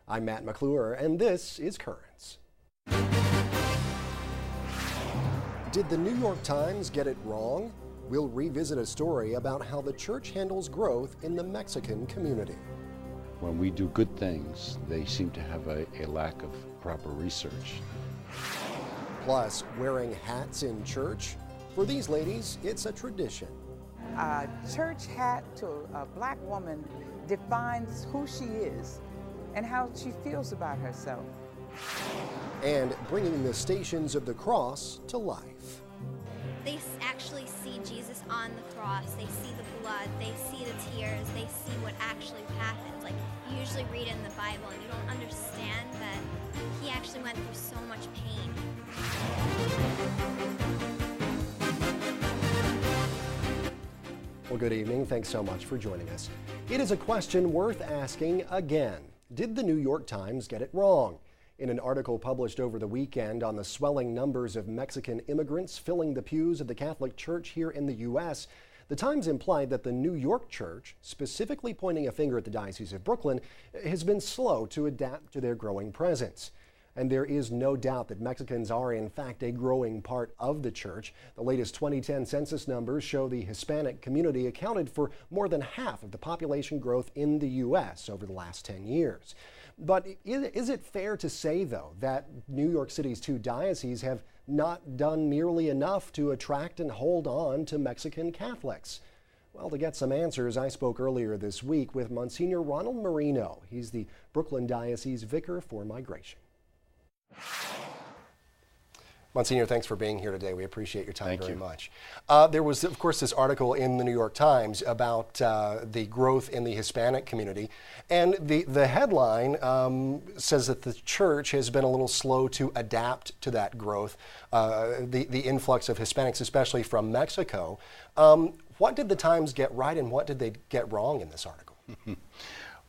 I'm Matt McClure, and this is Currents. Did the New York Times get it wrong? We'll revisit a story about how the church handles growth in the Mexican community. When we do good things, they seem to have a lack of proper research. Plus, wearing hats in church? For these ladies, it's a tradition. A church hat to a black woman defines who she is and how she feels about herself. And bringing the Stations of the Cross to life. They actually see Jesus on the cross. They see the blood. They see the tears. They see what actually happens. Like, you usually read in the Bible and you don't understand that he actually went through so much pain. Well, good evening. Thanks so much for joining us. It is a question worth asking again. Did the New York Times get it wrong? In an article published over the weekend on the swelling numbers of Mexican immigrants filling the pews of the Catholic Church here in the U.S., the Times implied that the New York Church, specifically pointing a finger at the Diocese of Brooklyn, has been slow to adapt to their growing presence. And there is no doubt that Mexicans are, in fact, a growing part of the church. The latest 2010 census numbers show the Hispanic community accounted for more than half of the population growth in the U.S. over the last 10 years. But is it fair to say, though, that New York City's two dioceses have not done nearly enough to attract and hold on to Mexican Catholics? Well, to get some answers, I spoke earlier this week with Monsignor Ronald Marino. He's the Brooklyn Diocese Vicar for Migration. Monsignor, thanks for being here today. We appreciate your time very much. There was, of course, this article in the New York Times about the growth in the Hispanic community. And the headline says that the church has been a little slow to adapt to that growth, the influx of Hispanics, especially from Mexico. What did the Times get right and what did they get wrong in this article?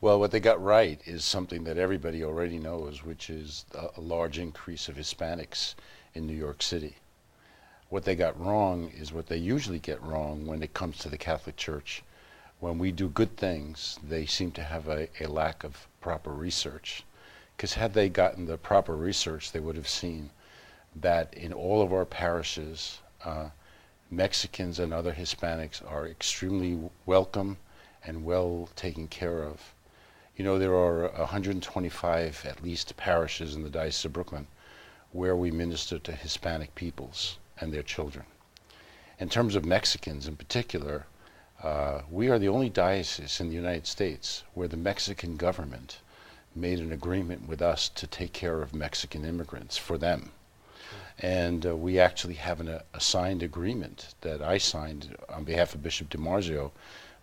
Well, what they got right is something that everybody already knows, which is a large increase of Hispanics in New York City. What they got wrong is what they usually get wrong when it comes to the Catholic Church. When we do good things, they seem to have a lack of proper research. Because had they gotten the proper research, they would have seen that in all of our parishes, Mexicans and other Hispanics are extremely welcome and well taken care of. You know, there are 125 at least parishes in the Diocese of Brooklyn where we minister to Hispanic peoples and their children. In terms of Mexicans in particular, we are the only diocese in the United States where the Mexican government made an agreement with us to take care of Mexican immigrants for them. And we actually have a signed agreement that I signed on behalf of Bishop DiMarzio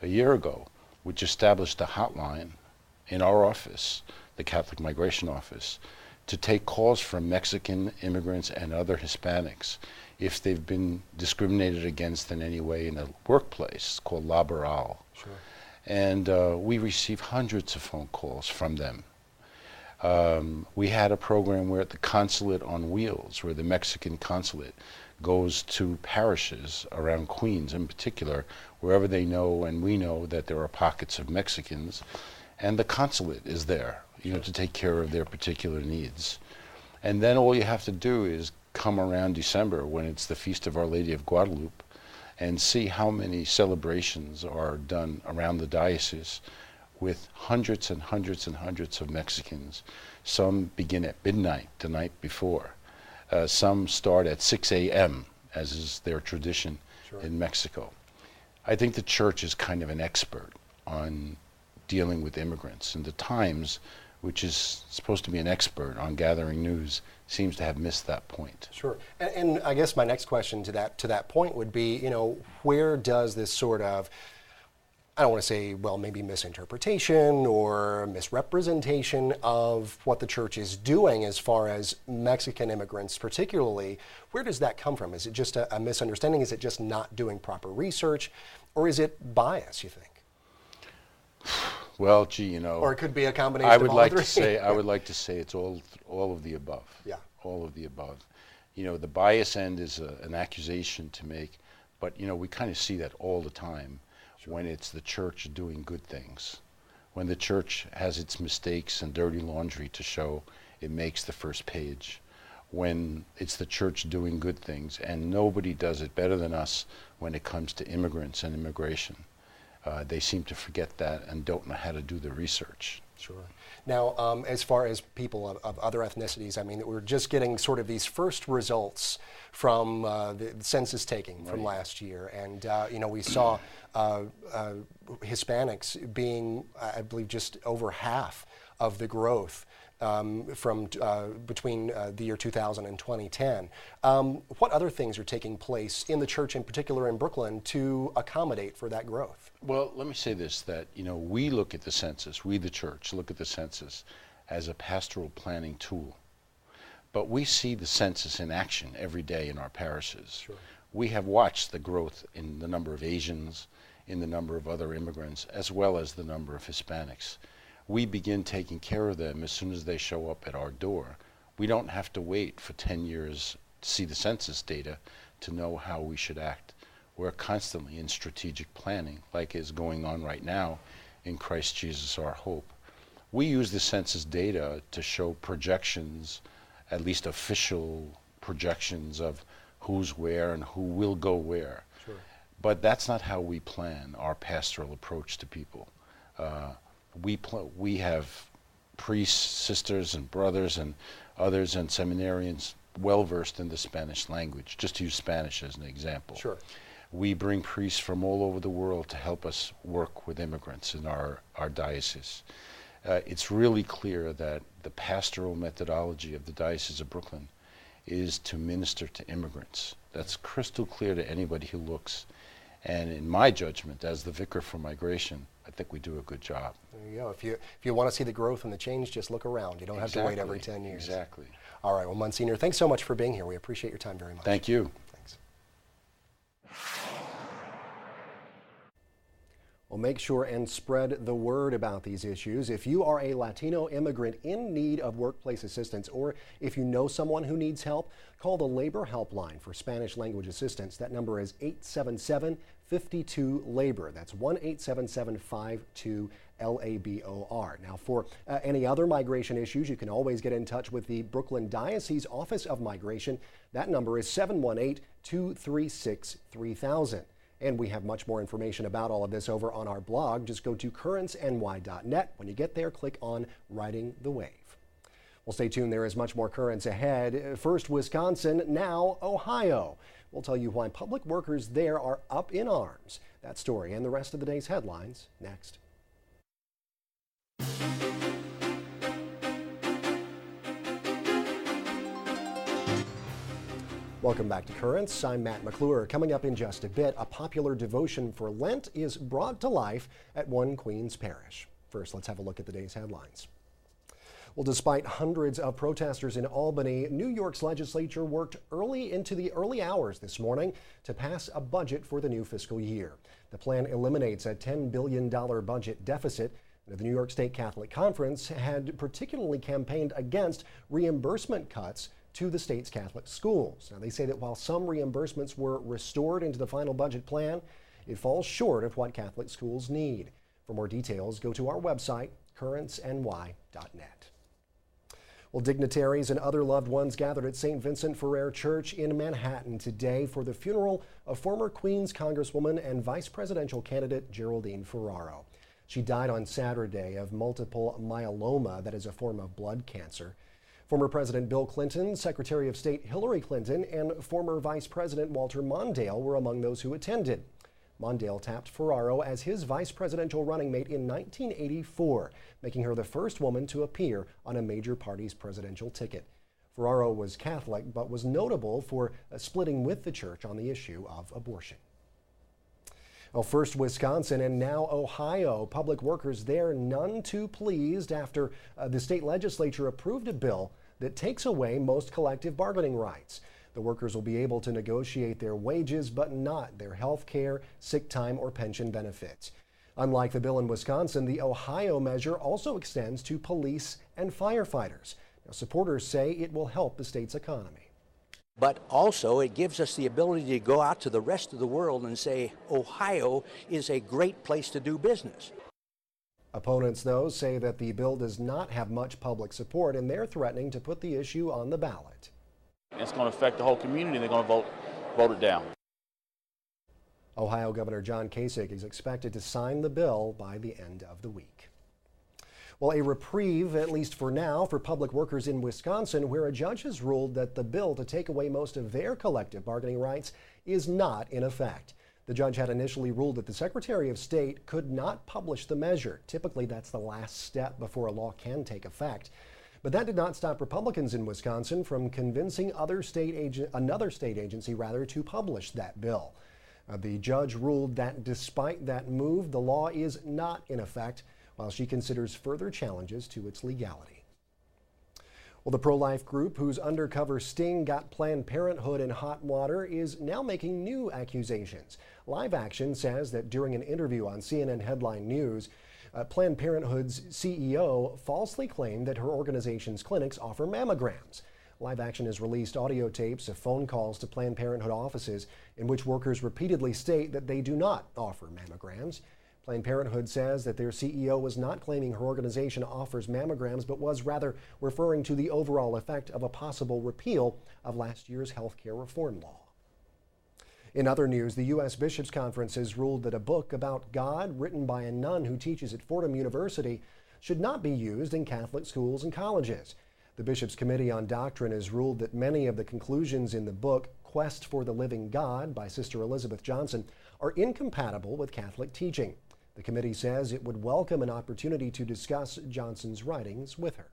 a year ago, which established a hotline in our office, the Catholic Migration Office, to take calls from Mexican immigrants and other Hispanics if they've been discriminated against in any way in a workplace called laboral. Sure. And we receive hundreds of phone calls from them. We had a program where at the Consulate on Wheels, where the Mexican consulate goes to parishes around Queens in particular, wherever they know and we know that there are pockets of Mexicans, and the consulate is there, you know, to take care of their particular needs. And then all you have to do is come around December when it's the Feast of Our Lady of Guadalupe and see how many celebrations are done around the diocese with hundreds and hundreds and hundreds of Mexicans. Some begin at midnight the night before. Some start at 6 a.m., as is their tradition in Mexico. I think the church is kind of an expert on dealing with immigrants, and the Times, which is supposed to be an expert on gathering news, seems to have missed that point. Sure. And I guess my next question to that point would be, you know, where does this sort of, I don't want to say, well, maybe misinterpretation or misrepresentation of what the church is doing as far as Mexican immigrants particularly, where does that come from? Is it just a misunderstanding? Is it just not doing proper research? Or is it bias, you think? Well, gee, you know, or it could be a combination of all three. I would like to say it's all of the above. Yeah. All of the above. You know, the bias end is an accusation to make, but you know, we kind of see that all the time when it's the church doing good things. When the church has its mistakes and dirty laundry to show, it makes the first page. When it's the church doing good things, and nobody does it better than us when it comes to immigrants and immigration. They seem to forget that and don't know how to do the research. Sure. Now, as far as people of other ethnicities, I mean, we're just getting sort of these first results from the census taking from last year. And, you know, we saw Hispanics being, I believe, just over half of the growth from between the year 2000 and 2010. What other things are taking place in the church, in particular in Brooklyn, to accommodate for that growth? Well, let me say this, that, you know, we look at the census, we the church look at the census as a pastoral planning tool. But we see the census in action every day in our parishes. Sure. We have watched the growth in the number of Asians, in the number of other immigrants, as well as the number of Hispanics. We begin taking care of them as soon as they show up at our door. We don't have to wait for 10 years to see the census data to know how we should act. We're constantly in strategic planning, like is going on right now in Christ Jesus our hope. We use the census data to show projections, at least official projections of who's where and who will go where. Sure. But that's not how we plan our pastoral approach to people. We have priests, sisters, and brothers, and others, and seminarians well versed in the Spanish language, just to use Spanish as an example. Sure. We bring priests from all over the world to help us work with immigrants in our diocese. It's really clear that the pastoral methodology of the Diocese of Brooklyn is to minister to immigrants. That's crystal clear to anybody who looks. And in my judgment, as the Vicar for Migration, I think we do a good job. There you go. If you want to see the growth and the change, just look around. You don't have to wait every 10 years. Exactly. All right. Well, Monsignor, thanks so much for being here. We appreciate your time very much. Thank you. Thanks. Well, make sure and spread the word about these issues. If you are a Latino immigrant in need of workplace assistance, or if you know someone who needs help, call the Labor Helpline for Spanish language assistance. That number is 877-52-LABOR. That's 1-877-52-LABOR. Now, for any other migration issues, you can always get in touch with the Brooklyn Diocese Office of Migration. That number is 718-236-3000. And we have much more information about all of this over on our blog. Just go to currentsny.net. When you get there, click on Riding the Wave. Well, stay tuned. There is much more currents ahead. First, Wisconsin, now Ohio. We'll tell you why public workers there are up in arms. That story and the rest of the day's headlines next. Welcome back to Currents. I'm Matt McClure. Coming up in just a bit, a popular devotion for Lent is brought to life at One Queens Parish. First, let's have a look at the day's headlines. Well, despite hundreds of protesters in Albany, New York's legislature worked early into the early hours this morning to pass a budget for the new fiscal year. The plan eliminates a $10 billion budget deficit. The New York State Catholic Conference had particularly campaigned against reimbursement cuts to the state's Catholic schools. Now, they say that while some reimbursements were restored into the final budget plan, it falls short of what Catholic schools need. For more details, go to our website, currentsny.net. Well, dignitaries and other loved ones gathered at St. Vincent Ferrer Church in Manhattan today for the funeral of former Queens Congresswoman and Vice Presidential candidate Geraldine Ferraro. She died on Saturday of multiple myeloma, that is a form of blood cancer. Former President Bill Clinton, Secretary of State Hillary Clinton, and former Vice President Walter Mondale were among those who attended. Mondale tapped Ferraro as his vice presidential running mate in 1984, making her the first woman to appear on a major party's presidential ticket. Ferraro was Catholic, but was notable for splitting with the church on the issue of abortion. Well, first Wisconsin and now Ohio. Public workers there none too pleased after the state legislature approved a bill that takes away most collective bargaining rights. The workers will be able to negotiate their wages, but not their health care, sick time, or pension benefits. Unlike the bill in Wisconsin, the Ohio measure also extends to police and firefighters. Now, supporters say it will help the state's economy. But also it gives us the ability to go out to the rest of the world and say, Ohio is a great place to do business. Opponents, though, say that the bill does not have much public support, and they're threatening to put the issue on the ballot. It's going to affect the whole community, and they're going to vote it down. Ohio Governor John Kasich is expected to sign the bill by the end of the week. Well, a reprieve, at least for now, for public workers in Wisconsin, where a judge has ruled that the bill to take away most of their collective bargaining rights is not in effect. The judge had initially ruled that the Secretary of State could not publish the measure. Typically, that's the last step before a law can take effect. But that did not stop Republicans in Wisconsin from convincing another state agency to publish that bill. The judge ruled that despite that move, the law is not in effect, while she considers further challenges to its legality. Well, the pro-life group whose undercover sting got Planned Parenthood in hot water is now making new accusations. Live Action says that during an interview on CNN Headline News, Planned Parenthood's CEO falsely claimed that her organization's clinics offer mammograms. Live Action has released audio tapes of phone calls to Planned Parenthood offices in which workers repeatedly state that they do not offer mammograms. Planned Parenthood says that their CEO was not claiming her organization offers mammograms, but was rather referring to the overall effect of a possible repeal of last year's health care reform law. In other news, the U.S. Bishops' Conference has ruled that a book about God written by a nun who teaches at Fordham University should not be used in Catholic schools and colleges. The Bishops' Committee on Doctrine has ruled that many of the conclusions in the book Quest for the Living God by Sister Elizabeth Johnson are incompatible with Catholic teaching. The committee says it would welcome an opportunity to discuss Johnson's writings with her.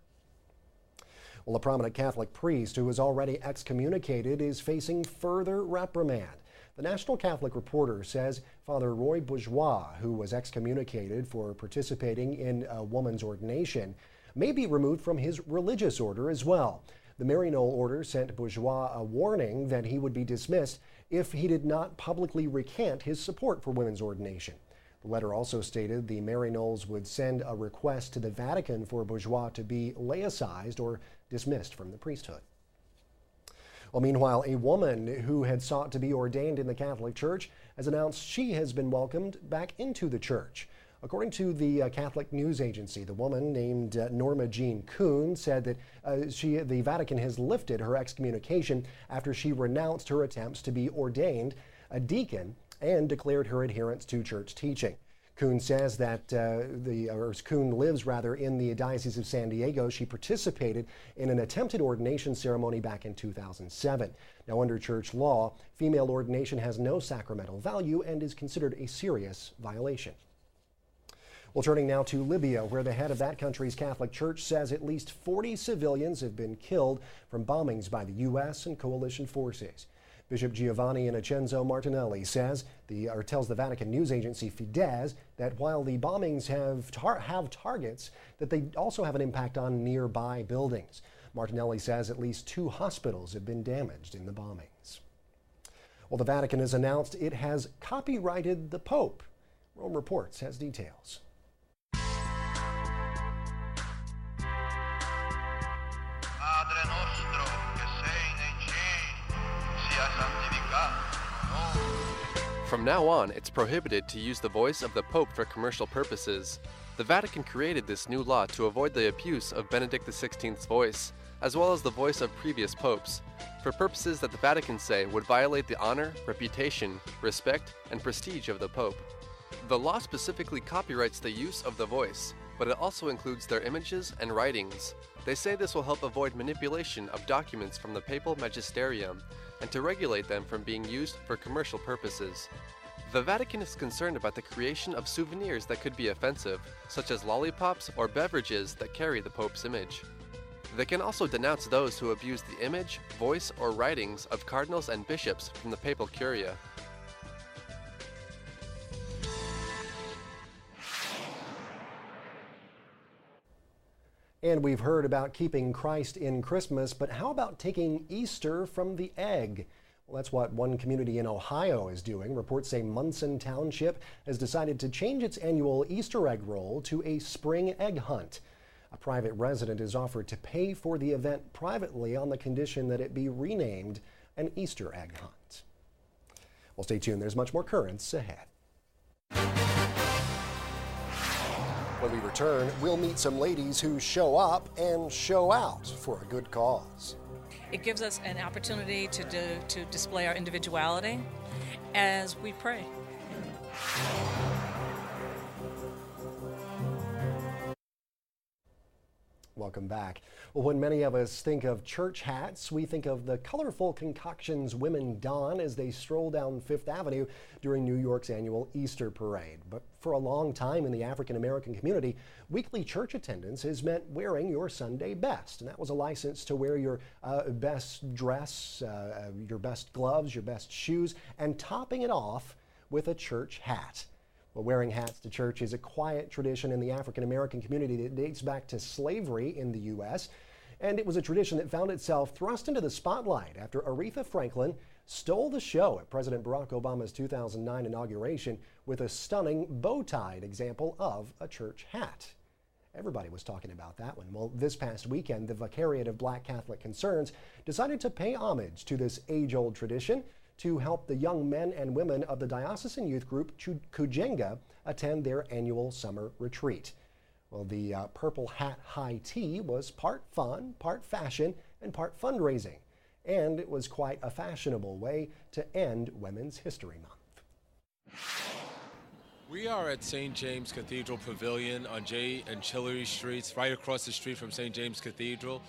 Well, a prominent Catholic priest who was already excommunicated is facing further reprimand. The National Catholic Reporter says Father Roy Bourgeois, who was excommunicated for participating in a woman's ordination, may be removed from his religious order as well. The Maryknoll order sent Bourgeois a warning that he would be dismissed if he did not publicly recant his support for women's ordination. The letter also stated the Maryknolls would send a request to the Vatican for Bourgeois to be laicized or dismissed from the priesthood. Well, meanwhile, a woman who had sought to be ordained in the Catholic Church has announced she has been welcomed back into the church. According to the Catholic news agency, the woman named Norma Jean Kuhn said that the Vatican has lifted her excommunication after she renounced her attempts to be ordained a deacon and declared her adherence to church teaching. Kuhn says that Kuhn lives in the Diocese of San Diego. She participated in an attempted ordination ceremony back in 2007. Now, under church law, female ordination has no sacramental value and is considered a serious violation. Well, turning now to Libya, where the head of that country's Catholic Church says at least 40 civilians have been killed from bombings by the U.S. and coalition forces. Bishop Giovanni Innocenzo Martinelli tells the Vatican news agency Fides that while the bombings have targets, that they also have an impact on nearby buildings. Martinelli says at least 2 hospitals have been damaged in the bombings. Well, the Vatican has announced it has copyrighted the Pope. Rome Reports has details. From now on, it's prohibited to use the voice of the Pope for commercial purposes. The Vatican created this new law to avoid the abuse of Benedict XVI's voice, as well as the voice of previous popes, for purposes that the Vatican say would violate the honor, reputation, respect, and prestige of the Pope. The law specifically copyrights the use of the voice, but it also includes their images and writings. They say this will help avoid manipulation of documents from the papal magisterium and to regulate them from being used for commercial purposes. The Vatican is concerned about the creation of souvenirs that could be offensive, such as lollipops or beverages that carry the Pope's image. They can also denounce those who abuse the image, voice, or writings of cardinals and bishops from the papal curia. And we've heard about keeping Christ in Christmas, but how about taking Easter from the egg? Well, that's what one community in Ohio is doing. Reports say Munson Township has decided to change its annual Easter egg roll to a spring egg hunt. A private resident is offered to pay for the event privately on the condition that it be renamed an Easter egg hunt. Well, stay tuned. There's much more currents ahead. When we return, we'll meet some ladies who show up and show out for a good cause. It gives us an opportunity to display our individuality as we pray. Welcome back. Well, when many of us think of church hats, we think of the colorful concoctions women don as they stroll down Fifth Avenue during New York's annual Easter parade. But for a long time in the African American community, weekly church attendance has meant wearing your Sunday best. And that was a license to wear your best dress, your best gloves, your best shoes, and topping it off with a church hat. Well, wearing hats to church is a quiet tradition in the African American community that dates back to slavery in the U.S. And it was a tradition that found itself thrust into the spotlight after Aretha Franklin stole the show at President Barack Obama's 2009 inauguration with a stunning bow-tied example of a church hat. Everybody was talking about that one. Well, this past weekend, the Vicariate of Black Catholic Concerns decided to pay homage to this age-old tradition to help the young men and women of the diocesan youth group Kujenga attend their annual summer retreat. Well, the Purple Hat High Tea was part fun, part fashion, and part fundraising. And it was quite a fashionable way to end Women's History Month. We are at St. James Cathedral Pavilion on Jay and Chillery Streets, right across the street from St. James Cathedral.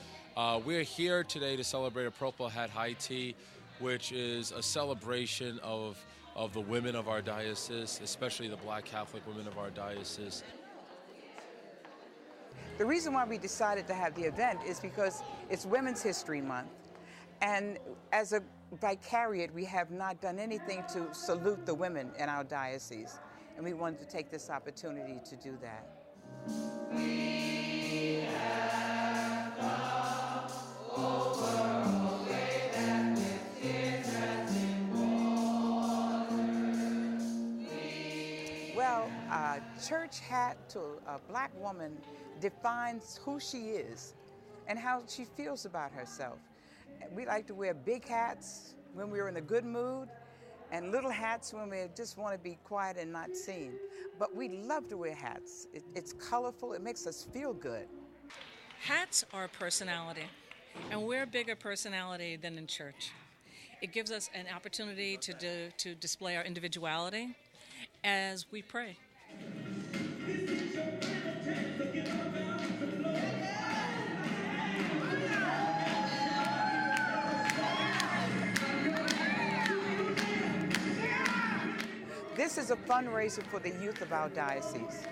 We're here today to celebrate a Purple Hat High Tea, which is a celebration of the women of our diocese, especially the Black Catholic women of our diocese. The reason why we decided to have the event is because it's Women's History Month. And as a vicariate, we have not done anything to salute the women in our diocese. And we wanted to take this opportunity to do that. We have come over. Well, a church hat to a black woman defines who she is and how she feels about herself. We like to wear big hats when we're in a good mood and little hats when we just want to be quiet and not seen. But we love to wear hats. It's colorful. It makes us feel good. Hats are a personality, and we're a bigger personality than in church. It gives us an opportunity to display our individuality as we pray. This is a fundraiser for the youth of our diocese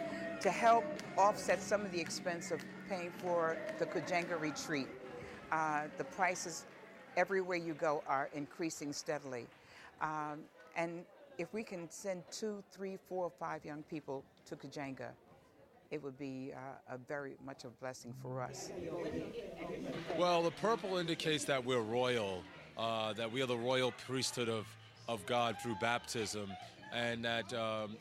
to help offset some of the expense of paying for the Kujenga retreat. The prices everywhere you go are increasing steadily. And if we can send 2, 3, 4, 5 young people to Kujenga, it would be a very much a blessing for us. Well, the purple indicates that we're royal, that we are the royal priesthood of God through baptism, and that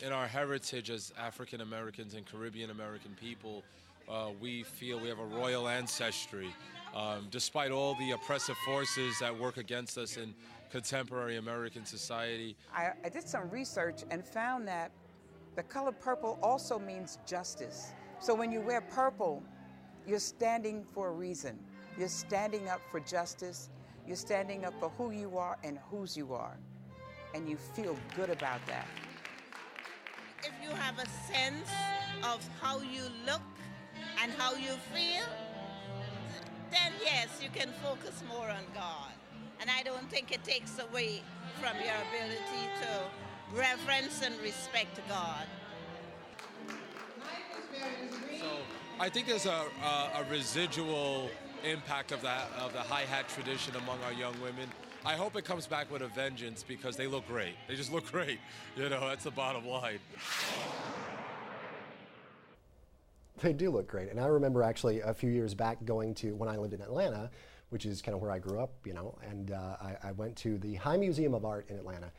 in our heritage as African Americans and Caribbean American people, we feel we have a royal ancestry. Despite all the oppressive forces that work against us in contemporary American society. I did some research and found that the color purple also means justice. So when you wear purple, you're standing for a reason. You're standing up for justice. You're standing up for who you are and whose you are. And you feel good about that. If you have a sense of how you look and how you feel, then yes, you can focus more on God. And I don't think it takes away from your ability to reverence and respect God. So I think there's a residual impact of the high hat tradition among our young women. I hope it comes back with a vengeance because they look great. They just look great. You know, that's the bottom line. They do look great. And I remember actually a few years back going to, when I lived in Atlanta, which is kind of where I grew up, you know, and I went to the High Museum of Art in Atlanta,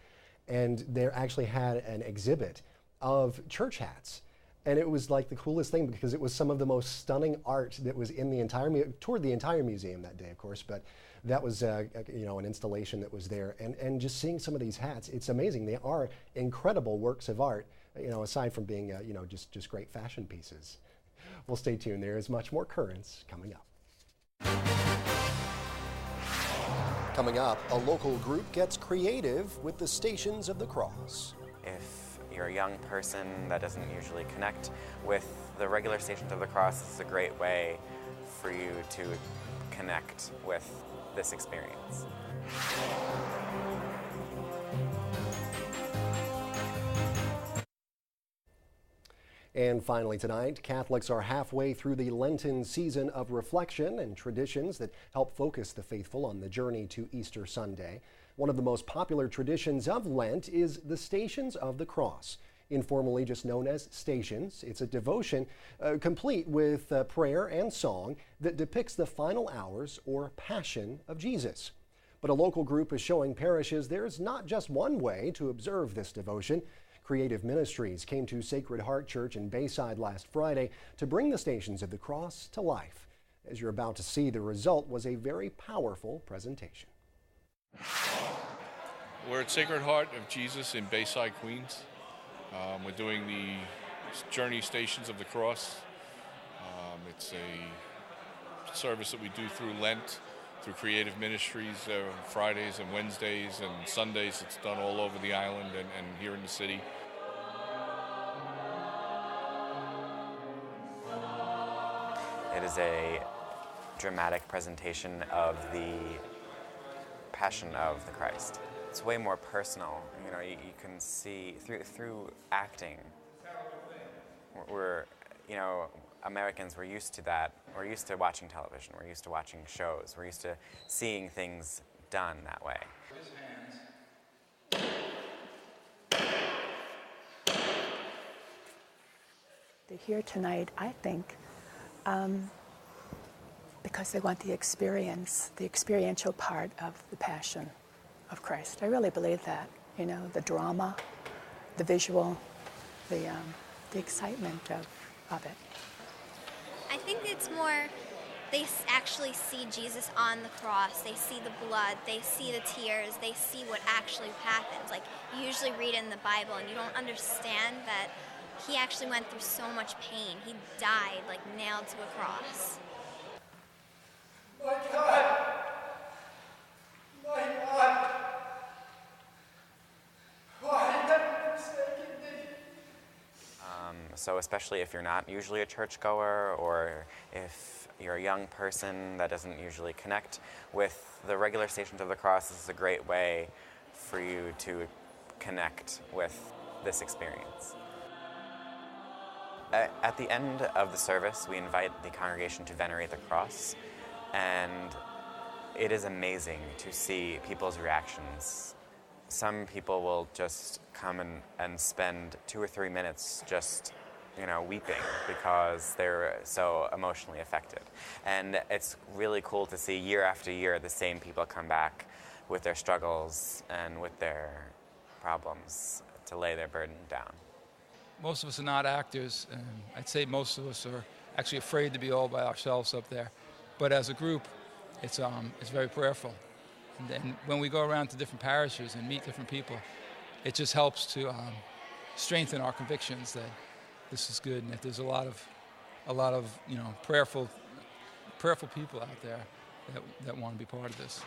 and they actually had an exhibit of church hats. And it was like the coolest thing because it was some of the most stunning art that was in the entire, toured the entire museum that day, of course, but that was, you know, an installation that was there. And just seeing some of these hats, it's amazing. They are incredible works of art aside from being, just great fashion pieces. Well, stay tuned. There is much more Currents coming up. Coming up, a local group gets creative with the Stations of the Cross. If you're a young person that doesn't usually connect with the regular Stations of the Cross, it's a great way for you to connect with this experience. And finally tonight, Catholics are halfway through the Lenten season of reflection and traditions that help focus the faithful on the journey to Easter Sunday. One of the most popular traditions of Lent is the Stations of the Cross, informally just known as Stations. It's a devotion complete with prayer and song that depicts the final hours or passion of Jesus. But a local group is showing parishes there's not just one way to observe this devotion. Creative Ministries came to Sacred Heart Church in Bayside last Friday to bring the Stations of the Cross to life. As you're about to see, the result was a very powerful presentation. We're at Sacred Heart of Jesus in Bayside, Queens. We're doing the Journey Stations of the Cross. It's a service that we do through Lent, through Creative Ministries, Fridays and Wednesdays and Sundays. It's done all over the island and here in the city. It is a dramatic presentation of the Passion of the Christ. It's way more personal. You can see through acting. We're Americans, we're used to that. We're used to watching television. We're used to watching shows. We're used to seeing things done that way. They're here tonight, I think, because they want the experiential part of the Passion of Christ. I really believe that. The drama, the visual, the excitement of it. I think it's more, they actually see Jesus on the cross. They see the blood. They see the tears. They see what actually happens. Like, you usually read in the Bible and you don't understand that he actually went through so much pain. He died, nailed to a cross. My God! My God! Why have you forsaken me? So especially if you're not usually a churchgoer, or if you're a young person that doesn't usually connect with the regular Stations of the Cross, this is a great way for you to connect with this experience. At the end of the service, we invite the congregation to venerate the cross, and it is amazing to see people's reactions. Some people will just come and spend 2 or 3 minutes just, weeping because they're so emotionally affected. And it's really cool to see year after year the same people come back with their struggles and with their problems to lay their burden down. Most of us are not actors, and I'd say most of us are actually afraid to be all by ourselves up there. But as a group, it's very prayerful. And then when we go around to different parishes and meet different people, it just helps to strengthen our convictions that this is good and that there's a lot of prayerful people out there that want to be part of this.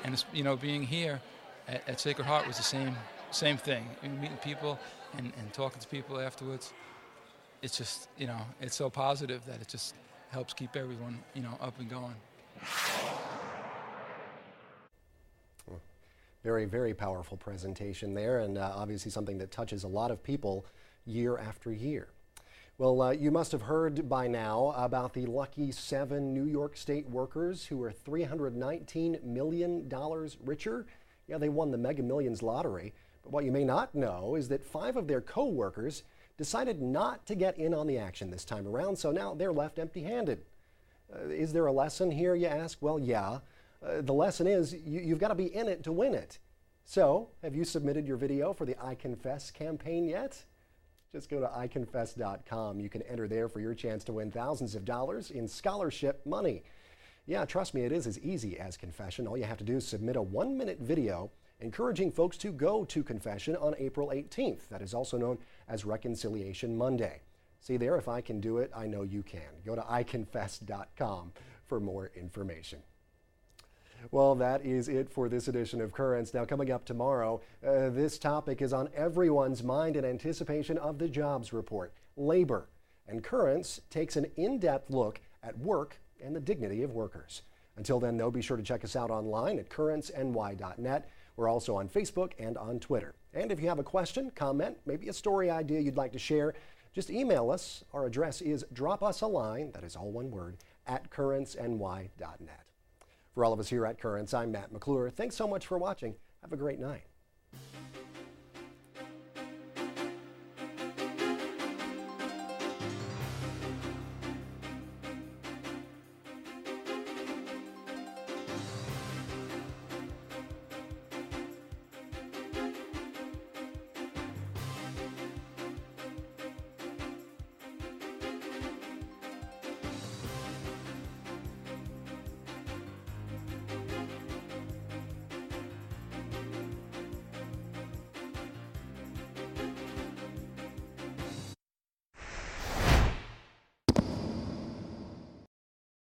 And it's, being here at Sacred Heart was the same thing. Meeting people and talking to people afterwards. It's just, it's so positive that it just helps keep everyone, up and going. Very, very powerful presentation there, and obviously something that touches a lot of people year after year. Well, you must have heard by now about the lucky 7 New York State workers who are $319 million richer. Yeah, they won the Mega Millions lottery. But what you may not know is that 5 of their co-workers decided not to get in on the action this time around, so now they're left empty-handed. Is there a lesson here, you ask? Well, yeah. The lesson is you've got to be in it to win it. So, have you submitted your video for the I Confess campaign yet? Just go to iconfess.com. You can enter there for your chance to win thousands of dollars in scholarship money. Yeah, trust me, it is as easy as confession. All you have to do is submit a 1-minute video encouraging folks to go to confession on April 18th. That is also known as Reconciliation Monday. See there, if I can do it, I know you can. Go to iconfess.com for more information. Well, that is it for this edition of Currents. Now, coming up tomorrow, this topic is on everyone's mind in anticipation of the jobs report, labor. And Currents takes an in-depth look at work and the dignity of workers. Until then, though, be sure to check us out online at currentsny.net. We're also on Facebook and on Twitter. And if you have a question, comment, maybe a story idea you'd like to share, just email us. Our address is dropusaline, that is all one word, at currentsny.net. For all of us here at Currents, I'm Matt McClure. Thanks so much for watching. Have a great night.